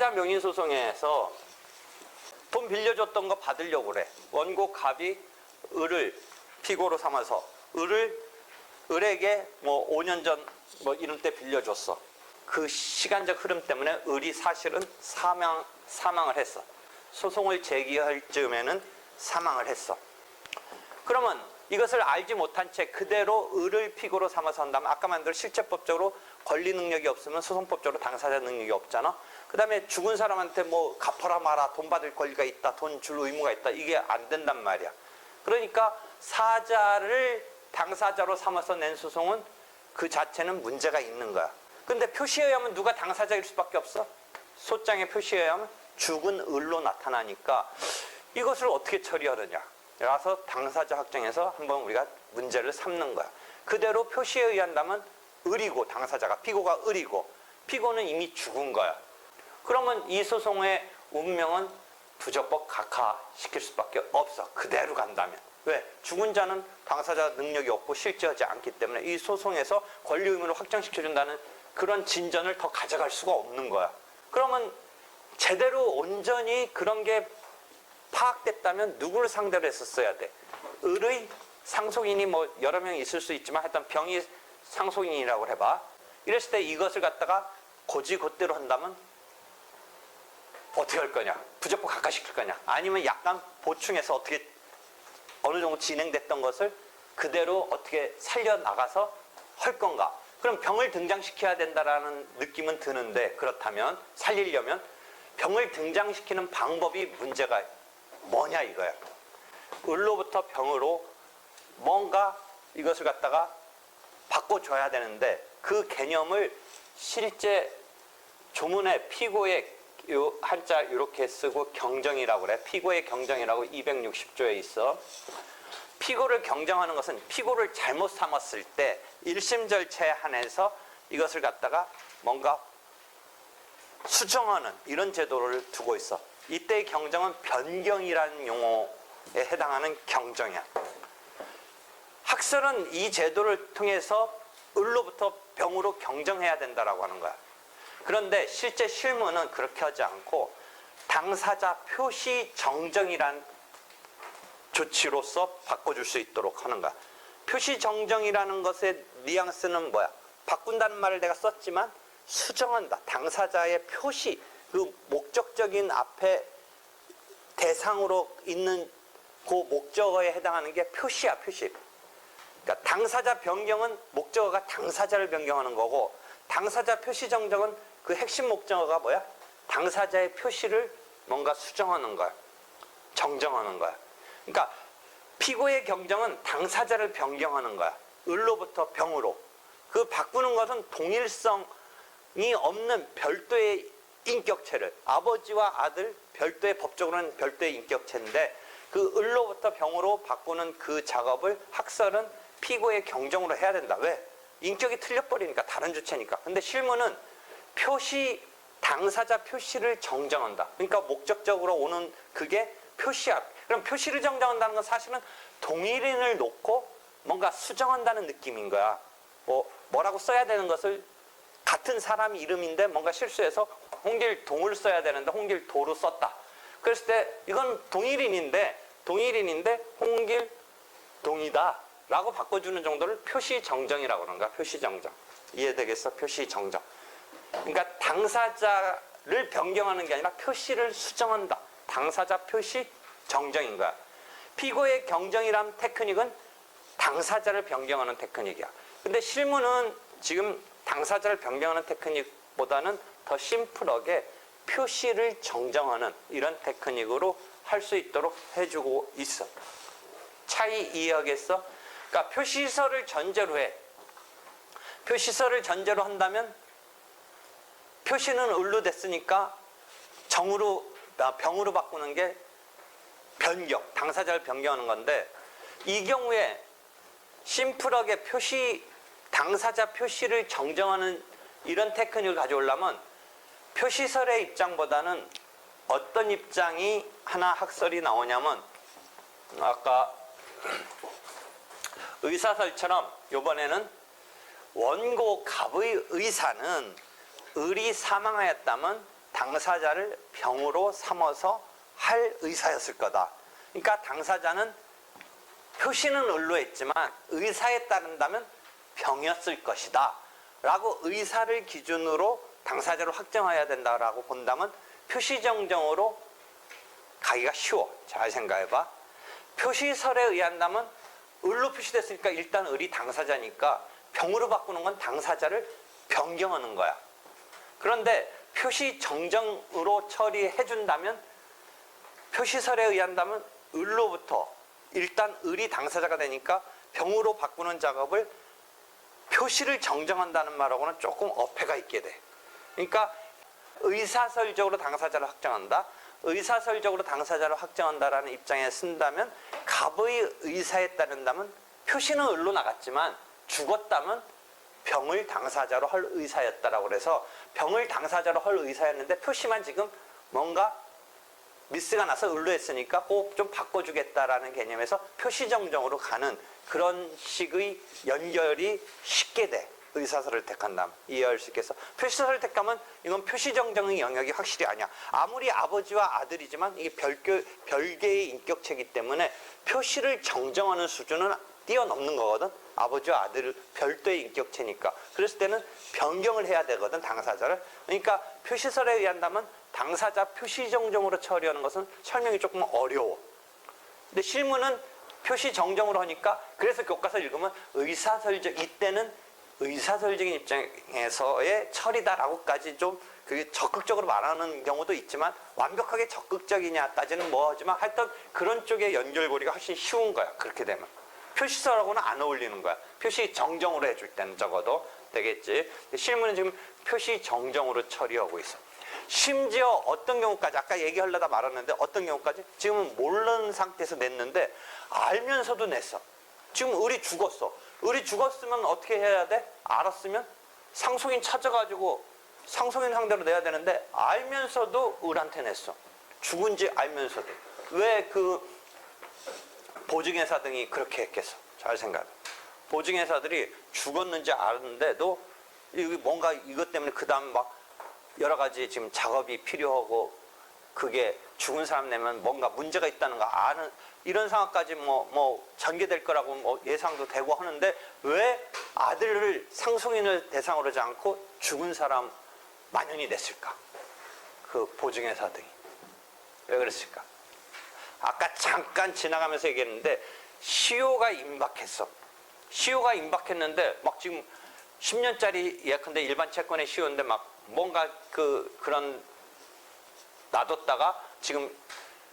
사자 명의 소송에서 돈 빌려줬던 거 받으려고 그래. 원고 갑이 을을 피고로 삼아서 을에게 뭐 5년 전 뭐 이런 때 빌려줬어. 그 시간적 흐름 때문에 을이 사실은 사망을 했어. 소송을 제기할 즈음에는 사망을 했어. 그러면 이것을 알지 못한 채 그대로 을을 피고로 삼아서 한다면 아까 만든 실제법적으로 권리 능력이 없으면 소송법적으로 당사자 능력이 없잖아. 그 다음에 죽은 사람한테 뭐 갚아라 마라, 돈 받을 권리가 있다, 돈 줄 의무가 있다, 이게 안 된단 말이야. 그러니까 사자를 당사자로 삼아서 낸 소송은 그 자체는 문제가 있는 거야. 근데 표시에 의하면 누가 당사자일 수밖에 없어? 소장의 표시에 의하면 죽은 을로 나타나니까 이것을 어떻게 처리하느냐. 그래서 당사자 확정해서 한번 우리가 문제를 삼는 거야. 그대로 표시에 의한다면 을이고, 당사자가, 피고가 을이고, 피고는 이미 죽은 거야. 그러면 이 소송의 운명은 부적법 각하시킬 수밖에 없어. 그대로 간다면. 왜? 죽은 자는 당사자 능력이 없고 실제하지 않기 때문에 이 소송에서 권리 의무를 확정시켜준다는 그런 진전을 더 가져갈 수가 없는 거야. 그러면 제대로 온전히 그런 게 파악됐다면 누구를 상대로 했었어야 돼? 을의 상속인이 뭐 여러 명이 있을 수 있지만 하여튼 병이 상속인이라고 해봐. 이랬을 때 이것을 갖다가 곧이곧대로 한다면 어떻게 할 거냐? 부적법 각하시킬 거냐? 아니면 약간 보충해서 어떻게 어느 정도 진행됐던 것을 그대로 어떻게 살려나가서 할 건가? 그럼 병을 등장시켜야 된다라는 느낌은 드는데, 그렇다면 살리려면 병을 등장시키는 방법이 문제가 뭐냐 이거야. 을로부터 병으로 뭔가 이것을 갖다가 바꿔줘야 되는데 그 개념을 실제 조문에 피고의 요 한자 이렇게 쓰고 경정이라고 그래. 피고의 경정이라고 260조에 있어. 피고를 경정하는 것은 피고를 잘못 삼았을 때 1심 절차에 한해서 이것을 갖다가 뭔가 수정하는 이런 제도를 두고 있어. 이때의 경정은 변경이라는 용어에 해당하는 경정이야. 학설은 이 제도를 통해서 을로부터 병으로 경정해야 된다라고 하는 거야. 그런데 실제 실무는 그렇게 하지 않고 당사자 표시 정정이란 조치로서 바꿔줄 수 있도록 하는 거야. 표시 정정이라는 것의 뉘앙스는 뭐야? 바꾼다는 말을 내가 썼지만 수정한다. 당사자의 표시, 그 목적적인 앞에 대상으로 있는 그 목적어에 해당하는 게 표시야, 표시. 그러니까 당사자 변경은 목적어가 당사자를 변경하는 거고, 당사자 표시 정정은 그 핵심 목적어가 뭐야? 당사자의 표시를 뭔가 수정하는 거야. 정정하는 거야. 그러니까 피고의 경정은 당사자를 변경하는 거야. 을로부터 병으로. 그 바꾸는 것은 동일성이 없는 별도의 인격체를, 아버지와 아들 별도의, 법적으로는 별도의 인격체인데 그 을로부터 병으로 바꾸는 그 작업을 학설은 피고의 경정으로 해야 된다. 왜? 인격이 틀려버리니까, 다른 주체니까. 근데 실무는 표시, 당사자 표시를 정정한다. 그러니까 목적적으로 오는 그게 표시야. 그럼 표시를 정정한다는 건 사실은 동일인을 놓고 뭔가 수정한다는 느낌인 거야. 뭐라고 써야 되는 것을 같은 사람 이름인데 뭔가 실수해서 홍길동을 써야 되는데 홍길도로 썼다. 그랬을 때 이건 동일인인데 홍길동이다 라고 바꿔주는 정도를 표시 정정이라고 그러는 거야. 표시 정정. 이해되겠어? 표시 정정. 그러니까 당사자를 변경하는 게 아니라 표시를 수정한다. 당사자 표시 정정인 거야. 피고의 경정이란 테크닉은 당사자를 변경하는 테크닉이야. 근데 실무는 지금 당사자를 변경하는 테크닉보다는 더 심플하게 표시를 정정하는 이런 테크닉으로 할 수 있도록 해주고 있어. 차이 이해하겠어? 그러니까 표시서를 전제로 해. 표시서를 전제로 한다면 표시는 을로 됐으니까 병으로 바꾸는 게 변경, 당사자를 변경하는 건데, 이 경우에 심플하게 당사자 표시를 정정하는 이런 테크닉을 가져오려면 표시설의 입장보다는 어떤 입장이 하나 학설이 나오냐면, 아까 의사설처럼 이번에는 원고 갑의 의사는 을이 사망하였다면 당사자를 병으로 삼아서 할 의사였을 거다. 그러니까 당사자는 표시는 을로 했지만 의사에 따른다면 병이었을 것이다 라고 의사를 기준으로 당사자로 확정해야 된다라고 본다면 표시정정으로 가기가 쉬워. 잘 생각해봐. 표시설에 의한다면 을로 표시됐으니까 일단 을이 당사자니까 병으로 바꾸는 건 당사자를 변경하는 거야. 그런데 표시정정으로 처리해준다면 표시설에 의한다면 을로부터 일단 을이 당사자가 되니까 병으로 바꾸는 작업을 표시를 정정한다는 말하고는 조금 어폐가 있게 돼. 그러니까 의사설적으로 당사자를 확정한다. 의사설적으로 당사자를 확정한다라는 입장에 쓴다면 갑의 의사에 따른다면 표시는 을로 나갔지만 죽었다면 병을 당사자로 할 의사였다라고 그래서 병을 당사자로 할 의사였는데 표시만 지금 뭔가 미스가 나서 을로 했으니까 꼭 좀 바꿔주겠다라는 개념에서 표시정정으로 가는 그런 식의 연결이 쉽게 돼. 의사설을 택한다면 이해할 수 있겠어. 표시설을 택하면 이건 표시정정의 영역이 확실히 아니야. 아무리 아버지와 아들이지만 이게 별개의 인격체이기 때문에 표시를 정정하는 수준은 뛰어넘는 거거든. 아버지와 아들 별도의 인격체니까. 그랬을 때는 변경을 해야 되거든, 당사자를. 그러니까 표시설에 의한다면 당사자 표시정정으로 처리하는 것은 설명이 조금 어려워. 근데 실무는 표시정정으로 하니까 그래서 교과서 읽으면 의사설적, 이때는 의사설적인 입장에서의 처리다라고까지 좀 그게 적극적으로 말하는 경우도 있지만 완벽하게 적극적이냐 따지는 뭐 하지만 하여튼 그런 쪽의 연결고리가 훨씬 쉬운 거야. 그렇게 되면. 표시설하고는 안 어울리는 거야. 표시 정정으로 해줄 때는 적어도 되겠지. 실무는 지금 표시 정정으로 처리하고 있어. 심지어 어떤 경우까지 아까 얘기하려다 말았는데 어떤 경우까지 지금은 모르는 상태에서 냈는데 알면서도 냈어. 지금 을이 죽었어. 을이 죽었으면 어떻게 해야 돼? 알았으면 상속인 찾아가지고 상속인 상대로 내야 되는데 알면서도 을한테 냈어. 죽은지 알면서도. 왜 그 보증회사 등이 그렇게 했겠어? 잘 생각해. 보증회사들이 죽었는지 아는데도 뭔가 이것 때문에 그 다음 막 여러 가지 지금 작업이 필요하고 그게 죽은 사람 내면 뭔가 문제가 있다는 거 아는 이런 상황까지 뭐 전개될 거라고 뭐 예상도 되고 하는데 왜 아들을 상속인을 대상으로 하지 않고 죽은 사람 만연히 냈을까? 그 보증회사 등이. 왜 그랬을까? 아까 잠깐 지나가면서 얘기했는데 시효가 임박했어. 시효가 임박했는데 막 지금 10년짜리 예컨대 일반 채권의 시효인데 막 뭔가 그런 놔뒀다가 지금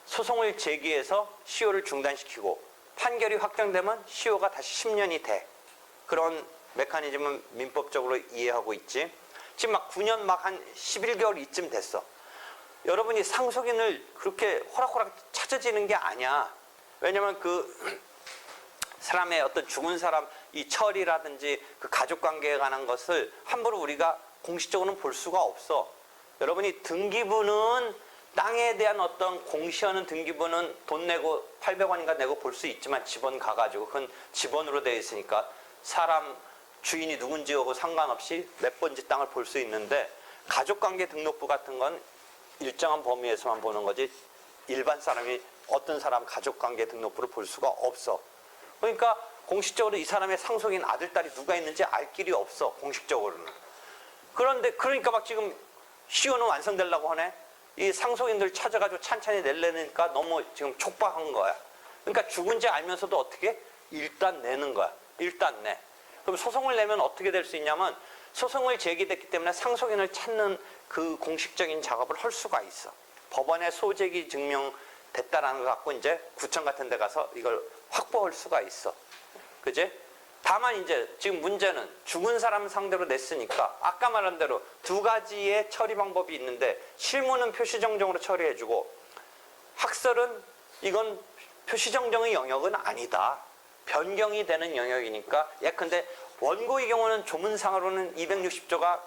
소송을 제기해서 시효를 중단시키고 판결이 확정되면 시효가 다시 10년이 돼. 그런 메커니즘은 민법적으로 이해하고 있지. 지금 막 9년 막 한 11개월 이쯤 됐어. 여러분이 상속인을 그렇게 호락호락 찾아지는 게 아니야. 왜냐면 그 사람의 어떤 죽은 사람 이 처리라든지 그 가족관계에 관한 것을 함부로 우리가 공식적으로는 볼 수가 없어. 여러분이 등기부는 땅에 대한 어떤 공시하는 등기부는 돈 내고 800원인가 내고 볼 수 있지만 집원 가가지고 그건 집원으로 되어 있으니까 사람 주인이 누군지하고 상관없이 몇 번지 땅을 볼 수 있는데 가족관계 등록부 같은 건 일정한 범위에서만 보는 거지 일반 사람이 어떤 사람 가족관계 등록부를 볼 수가 없어. 그러니까 공식적으로 이 사람의 상속인 아들, 딸이 누가 있는지 알 길이 없어. 공식적으로는. 그런데 그러니까 막 지금 시효는 완성되려고 하네. 이 상속인들 찾아가지고 찬찬히 내려니까 너무 지금 촉박한 거야. 그러니까 죽은지 알면서도 어떻게? 일단 내는 거야. 일단 내. 그럼 소송을 내면 어떻게 될 수 있냐면 소송을 제기됐기 때문에 상속인을 찾는 그 공식적인 작업을 할 수가 있어. 법원에 소재기 증명됐다라는 거 갖고 이제 구청 같은 데 가서 이걸 확보할 수가 있어. 그지? 다만 이제 지금 문제는 죽은 사람 상대로 냈으니까 아까 말한 대로 두 가지의 처리 방법이 있는데 실무는 표시정정으로 처리해주고 학설은 이건 표시정정의 영역은 아니다. 변경이 되는 영역이니까 예컨대 원고의 경우는 조문상으로는 260조가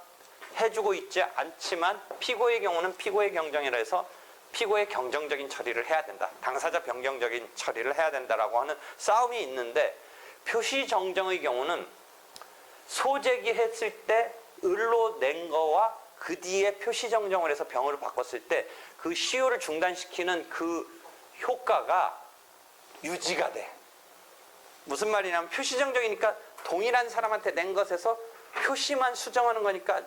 해주고 있지 않지만 피고의 경우는 피고의 경정이라 해서 피고의 경정적인 처리를 해야 된다. 당사자 변경적인 처리를 해야 된다라고 하는 싸움이 있는데 표시정정의 경우는 소재기했을 때 을로 낸 거와 그 뒤에 표시 정정을 해서 병으로 바꿨을 때 그 시효를 중단시키는 그 효과가 유지가 돼. 무슨 말이냐면 표시 정정이니까 동일한 사람한테 낸 것에서 표시만 수정하는 거니까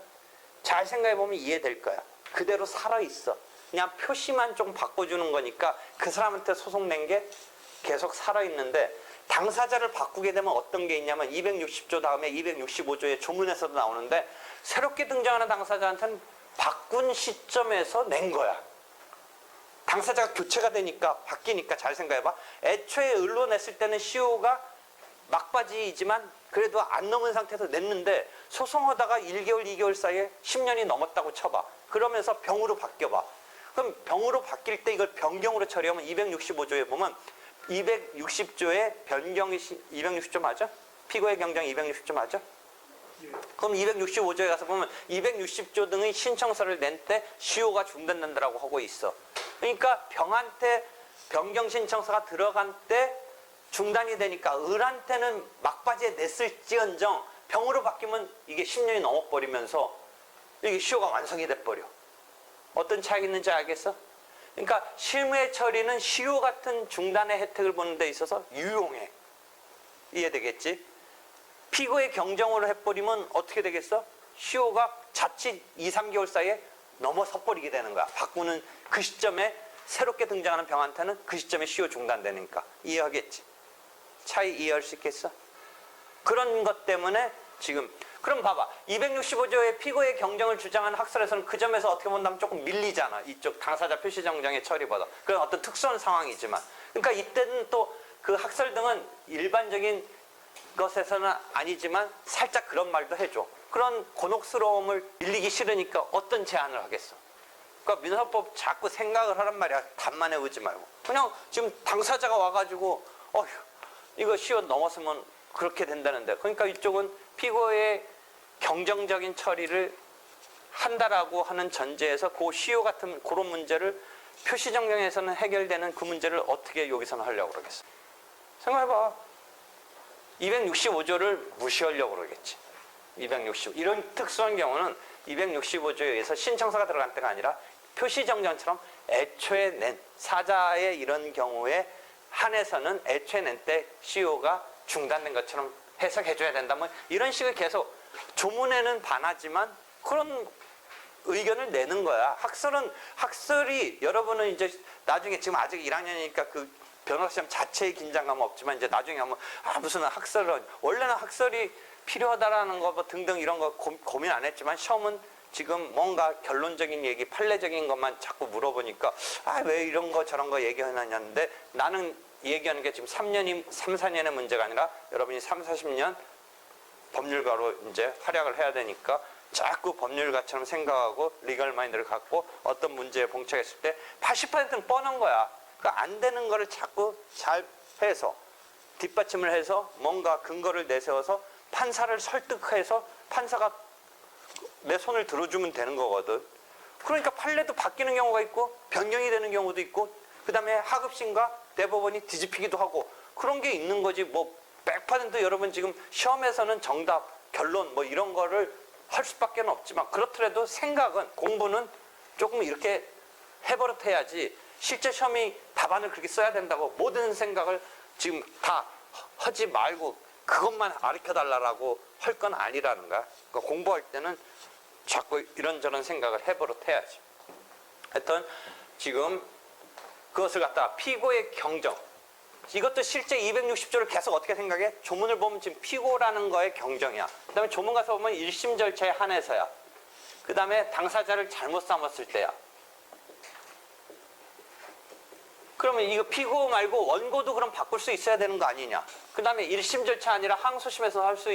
잘 생각해 보면 이해될 거야. 그대로 살아있어. 그냥 표시만 좀 바꿔주는 거니까 그 사람한테 소송 낸 게 계속 살아있는데, 당사자를 바꾸게 되면 어떤 게 있냐면 260조 다음에 265조의 조문에서도 나오는데, 새롭게 등장하는 당사자한테는 바꾼 시점에서 낸 거야. 당사자가 교체가 되니까 바뀌니까 잘 생각해봐. 애초에 을로 냈을 때는 시효가 막바지이지만 그래도 안 넘은 상태에서 냈는데 소송하다가 1개월, 2개월 사이에 10년이 넘었다고 쳐봐. 그러면서 병으로 바뀌어봐. 그럼 병으로 바뀔 때 이걸 변경으로 처리하면 265조에 보면 260조의 변경이 260조 맞아? 피고의 경정 260조 맞아? 그럼 265조에 가서 보면 260조 등의 신청서를 낸 때 시효가 중단된다라고 하고 있어. 그러니까 병한테 변경 신청서가 들어간 때 중단이 되니까 을한테는 막바지에 냈을지언정 병으로 바뀌면 이게 10년이 넘어버리면서 이게 시효가 완성이 돼버려. 어떤 차이가 있는지 알겠어? 그러니까 실무의 처리는 시효 같은 중단의 혜택을 보는 데 있어서 유용해. 이해되겠지? 피고의 경정으로 해버리면 어떻게 되겠어? 시효가 자칫 2, 3개월 사이에 넘어서 버리게 되는 거야. 바꾸는 그 시점에 새롭게 등장하는 병한테는 그 시점에 시효 중단되니까. 이해하겠지? 차이 이해할 수 있겠어? 그런 것 때문에 지금 그럼 봐봐. 265조의 피고의 경정을 주장하는 학설에서는 그 점에서 어떻게 본다면 조금 밀리잖아. 이쪽 당사자 표시 정정의 처리보다. 그런 어떤 특수한 상황이지만. 그러니까 이때는 또 그 학설 등은 일반적인 것에서는 아니지만 살짝 그런 말도 해줘. 그런 곤혹스러움을 밀리기 싫으니까 어떤 제안을 하겠어. 그러니까 민사법 자꾸 생각을 하란 말이야. 답만 해오지 말고. 그냥 지금 당사자가 와가지고 어휴 이거 시효 넘었으면 그렇게 된다는데. 그러니까 이쪽은 피고의 경정적인 처리를 한다라고 하는 전제에서 그 시효 같은 그런 문제를 표시 정정에서는 해결되는 그 문제를 어떻게 여기서는 하려고 그러겠어. 생각해봐. 265조를 무시하려고 그러겠지. 265. 이런 특수한 경우는 265조에 의해서 신청서가 들어간 때가 아니라 표시 정정처럼 애초에 낸 사자의 이런 경우에 한해서는 애초에 낸 때 시효가 중단된 것처럼 해석해줘야 된다면 이런 식으로 계속 조문에는 반하지만 그런 의견을 내는 거야. 학설이 여러분은 이제 나중에 지금 아직 1학년이니까 그 변호사 시험 자체의 긴장감은 없지만 이제 나중에 하면 무슨 학설은 원래는 학설이 필요하다라는 거 뭐 등등 이런 거 고민 안 했지만 시험은 지금 뭔가 결론적인 얘기, 판례적인 것만 자꾸 물어보니까 왜 이런 거 저런 거 얘기하느냐는데 나는 얘기하는 게 지금 3, 4년의 문제가 아니라 여러분이 3, 40년 법률가로 이제 활약을 해야 되니까 자꾸 법률가처럼 생각하고 리걸 마인드를 갖고 어떤 문제에 봉착했을 때 80%는 뻔한 거야. 그 안 되는 거를 자꾸 잘 해서 뒷받침을 해서 뭔가 근거를 내세워서 판사를 설득해서 판사가 내 손을 들어주면 되는 거거든. 그러니까 판례도 바뀌는 경우가 있고 변경이 되는 경우도 있고 그 다음에 하급심과 대법원이 뒤집히기도 하고 그런 게 있는 거지. 뭐 100% 여러분 지금 시험에서는 정답, 결론 뭐 이런 거를 할 수밖에 없지만 그렇더라도 생각은 공부는 조금 이렇게 해버릇해야지 실제 시험이 답안을 그렇게 써야 된다고 모든 생각을 지금 다 하지 말고 그것만 가르쳐달라고 할 건 아니라는 거야. 그러니까 공부할 때는 자꾸 이런저런 생각을 해버릇해야지. 하여튼 지금 그것을 갖다가 피고의 경정 이것도 실제 260조를 계속 어떻게 생각해? 조문을 보면 지금 피고라는 거의 경정이야. 그 다음에 조문 가서 보면 1심 절차에 한해서야. 그 다음에 당사자를 잘못 삼았을 때야. 그러면 이거 피고 말고 원고도 그럼 바꿀 수 있어야 되는 거 아니냐. 그 다음에 1심 절차 아니라 항소심에서 할 수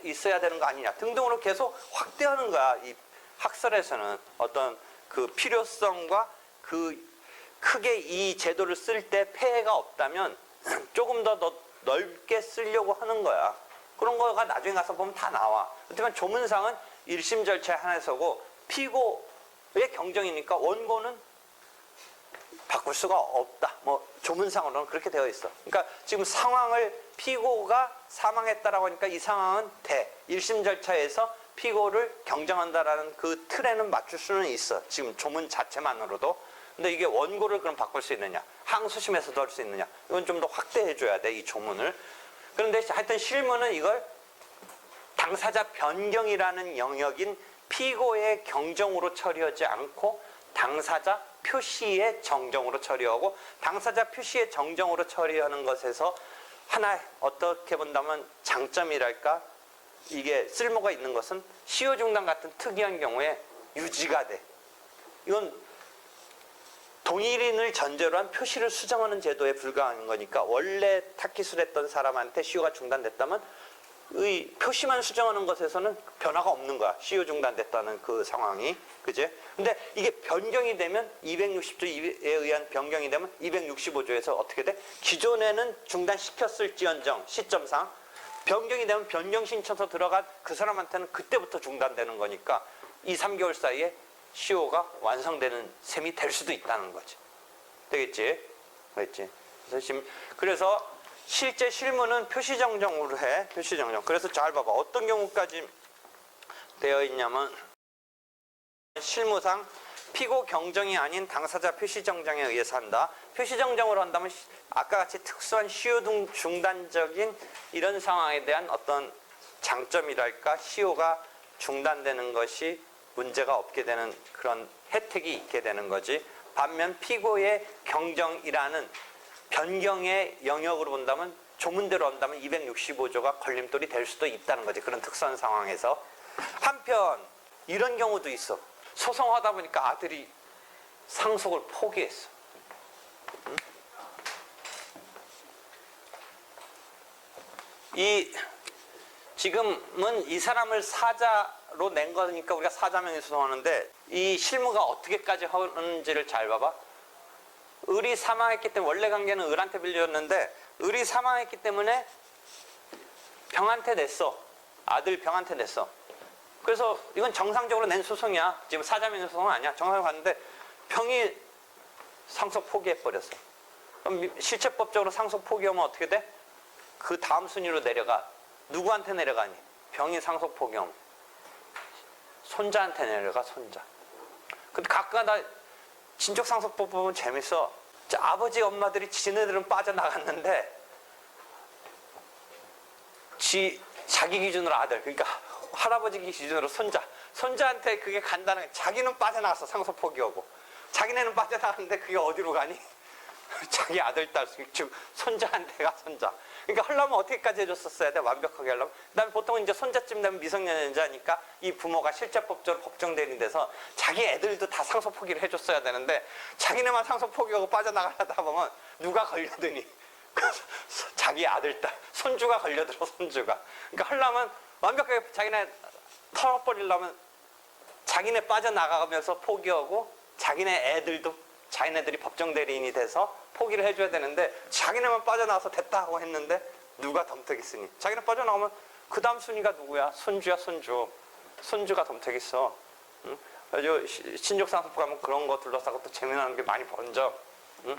있어야 되는 거 아니냐 등등으로 계속 확대하는 거야. 이 학설에서는 어떤 그 필요성과 그 크게 이 제도를 쓸 때 폐해가 없다면 조금 더 넓게 쓰려고 하는 거야. 그런 거가 나중에 가서 보면 다 나와. 그렇지만 조문상은 1심 절차에 한해서고 피고의 경정이니까 원고는 바꿀 수가 없다. 뭐 조문상으로는 그렇게 되어 있어. 그러니까 지금 상황을 피고가 사망했다라고 하니까 이 상황은 1심 절차에서 피고를 경정한다라는 그 틀에는 맞출 수는 있어. 지금 조문 자체만으로도. 근데 이게 원고를 그럼 바꿀 수 있느냐? 항소심에서도 할 수 있느냐? 이건 좀 더 확대해 줘야 돼, 이 조문을. 그런데 하여튼 실무는 이걸 당사자 변경이라는 영역인 피고의 경정으로 처리하지 않고 당사자 표시의 정정으로 처리하고, 당사자 표시의 정정으로 처리하는 것에서 하나 어떻게 본다면 장점이랄까, 이게 쓸모가 있는 것은 시효 중단 같은 특이한 경우에 유지가 돼. 이건 동일인을 전제로 한 표시를 수정하는 제도에 불과한 거니까, 원래 타깃을 했던 사람한테 시효가 중단됐다면 의 표시만 수정하는 것에서는 변화가 없는 거야. 시효 중단됐다는 그 상황이. 그지? 근데 이게 변경이 되면 260조에 의한 변경이 되면 265조에서 어떻게 돼? 기존에는 중단시켰을지언정 시점상 변경이 되면 변경 신청서 들어간 그 사람한테는 그때부터 중단되는 거니까 2, 3개월 사이에 시효가 완성되는 셈이 될 수도 있다는 거지. 되겠지? 그랬지? 그래서 실제 실무는 표시정정으로 해. 표시정정. 그래서 잘 봐봐. 어떤 경우까지 되어 있냐면, 실무상 피고 경정이 아닌 당사자 표시정정에 의해서 한다. 표시정정으로 한다면 아까 같이 특수한 시효 중단적인 이런 상황에 대한 어떤 장점이랄까, 시효가 중단되는 것이 문제가 없게 되는 그런 혜택이 있게 되는 거지. 반면 피고의 경정이라는 변경의 영역으로 본다면, 조문대로 한다면 265조가 걸림돌이 될 수도 있다는 거지. 그런 특수한 상황에서. 한편 이런 경우도 있어. 소송하다 보니까 아들이 상속을 포기했어. 응? 지금은 이 사람을 사자로 낸 거니까 우리가 사자명의 소송하는데, 이 실무가 어떻게까지 하는지를 잘 봐봐. 을이 사망했기 때문에, 원래 관계는 을한테 빌렸는데 을이 사망했기 때문에 병한테 냈어. 아들 병한테 냈어. 그래서 이건 정상적으로 낸 소송이야. 지금 사자명의 소송은 아니야. 정상적으로 갔는데 병이 상속 포기해버렸어. 그럼 실체법적으로 상속 포기하면 어떻게 돼? 그 다음 순위로 내려가. 누구한테 내려가니? 병이 상속 포기하면 손자한테 내려가. 손자. 근데 가끔가다 친족 상속법 보면 재밌어. 아버지 엄마들이 지네들은 빠져나갔는데 자기 기준으로 아들, 그러니까 할아버지 기준으로 손자한테 그게 간다는, 자기는 빠져나갔어. 상속 포기하고. 자기네는 빠져나갔는데 그게 어디로 가니? 자기 아들, 딸, 즉 손자한테 가. 손자. 그러니까 하려면 어떻게까지 해줬었어야 돼? 완벽하게 하려면. 그다음에 보통은 이제 손자쯤 되면 미성년자니까 이 부모가 실제법적으로 법정 대리인 돼서 자기 애들도 다 상속 포기를 해줬어야 되는데, 자기네만 상속 포기하고 빠져나가려다 보면 누가 걸려드니? 자기 아들, 딸, 손주가 걸려들어. 손주가. 그러니까 하려면 완벽하게 자기네 털어버리려면 자기네 빠져나가면서 포기하고, 자기네 애들도 자기네들이 법정 대리인이 돼서 포기를 해줘야 되는데, 자기네만 빠져나와서 됐다고 했는데 누가 덤택이 쓰니? 자기네 빠져나오면 그 다음 순위가 누구야? 손주야. 손주가 덤택이 써. 응? 아주 신족상속법 가면 그런 거 둘러싸고 또 재미나는 게 많이 번져. 응?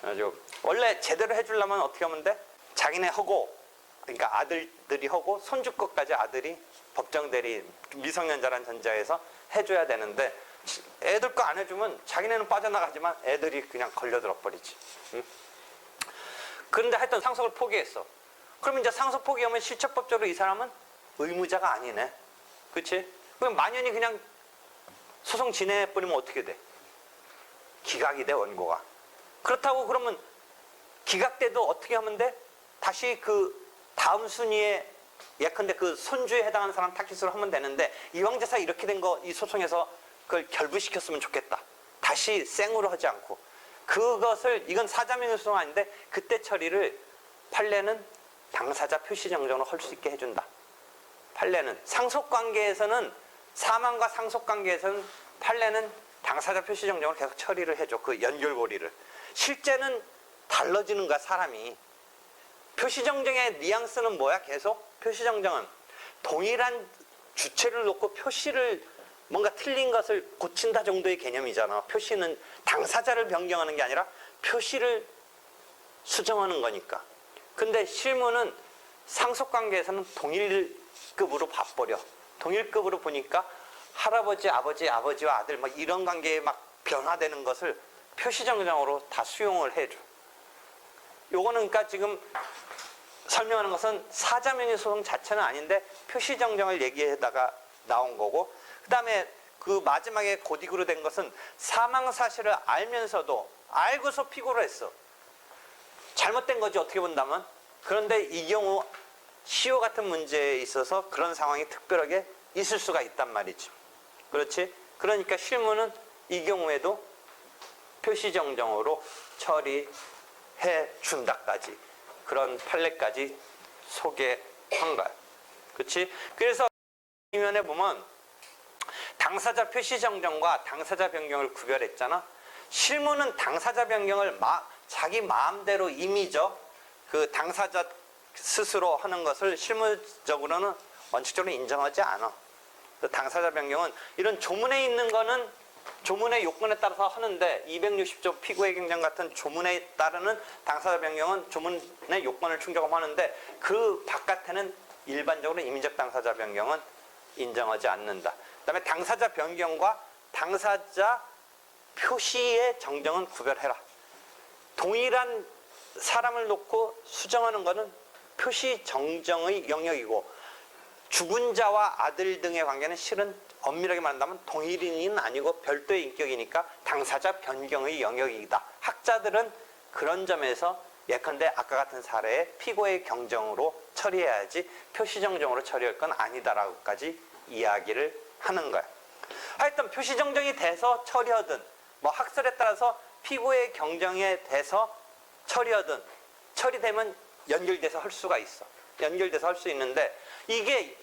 아주 원래 제대로 해주려면 어떻게 하면 돼? 자기네 하고, 그러니까 아들들이 하고 손주 것까지 아들이 법정 대리인, 미성년자란 전제에서 해줘야 되는데, 애들 거 안 해주면 자기네는 빠져나가지만 애들이 그냥 걸려들어 버리지. 응? 그런데 하여튼 상속을 포기했어. 그러면 이제 상속 포기하면 실체법적으로 이 사람은 의무자가 아니네. 그치? 그럼 만연히 그냥 소송 진행해버리면 어떻게 돼? 기각이 돼, 원고가. 그렇다고 그러면 기각돼도 어떻게 하면 돼? 다시 그 다음 순위에, 예컨대 그 손주에 해당하는 사람 타깃으로 하면 되는데, 이왕재사 이렇게 된 거 이 소송에서 그걸 결부시켰으면 좋겠다. 다시 생으로 하지 않고. 그것을, 이건 사자명의 소송 아닌데 그때 처리를 판례는 당사자 표시정정으로 할 수 있게 해준다. 판례는 상속관계에서는, 사망과 상속관계에서는 판례는 당사자 표시정정으로 계속 처리를 해줘. 그 연결고리를. 실제는 달라지는 거야, 사람이. 표시정정의 뉘앙스는 뭐야? 계속 표시정정은 동일한 주체를 놓고 표시를 뭔가 틀린 것을 고친다 정도의 개념이잖아. 표시는 당사자를 변경하는 게 아니라 표시를 수정하는 거니까. 근데 실무는 상속관계에서는 동일급으로 봐버려. 동일급으로 보니까 할아버지, 아버지, 아버지와 아들 막 이런 관계에 막 변화되는 것을 표시정정으로 다 수용을 해줘. 요거는 그러니까 지금 설명하는 것은 사자명의 소송 자체는 아닌데 표시정정을 얘기하다가 나온 거고, 그 다음에 그 마지막에 고딕으로 된 것은 사망 사실을 알면서도 알고서 피고를 했어. 잘못된 거지 어떻게 본다면. 그런데 이 경우 시효 같은 문제에 있어서 그런 상황이 특별하게 있을 수가 있단 말이지. 그렇지? 그러니까 실무는 이 경우에도 표시정정으로 처리해 준다까지 그런 판례까지 소개한 거야. 그렇지? 그래서 이 면에 보면 당사자 표시정정과 당사자 변경을 구별했잖아. 실무는 당사자 변경을 자기 마음대로 임의적 그 당사자 스스로 하는 것을 실무적으로는 원칙적으로 인정하지 않아. 당사자 변경은 이런 조문에 있는 거는 조문의 요건에 따라서 하는데 260조 피고의 경정 같은 조문에 따르는 당사자 변경은 조문의 요건을 충족하는데 그 바깥에는 일반적으로 임의적 당사자 변경은 인정하지 않는다. 그다음에 당사자 변경과 당사자 표시의 정정은 구별해라. 동일한 사람을 놓고 수정하는 것은 표시 정정의 영역이고 죽은 자와 아들 등의 관계는 실은 엄밀하게 말한다면 동일인은 아니고 별도의 인격이니까 당사자 변경의 영역이다. 학자들은 그런 점에서 예컨대 아까 같은 사례에 피고의 경정으로 처리해야지 표시정정으로 처리할 건 아니다라고까지 이야기를 하는 거야. 하여튼 표시정정이 돼서 처리하든 뭐 학설에 따라서 피고의 경정에 대해서 처리하든 처리되면 연결돼서 할 수가 있어. 연결돼서 할 수 있는데 이게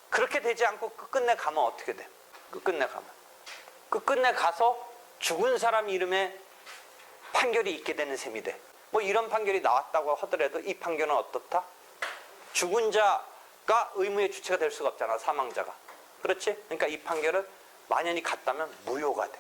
그렇게 되지 않고 끝끝내 가면 어떻게 돼? 끝끝내 가서 죽은 사람 이름에 판결이 있게 되는 셈이 돼. 뭐 이런 판결이 나왔다고 하더라도 이 판결은 어떻다? 죽은 자가 의무의 주체가 될 수가 없잖아. 사망자가. 그렇지? 그러니까 이 판결은 만연히 갔다면 무효가 돼.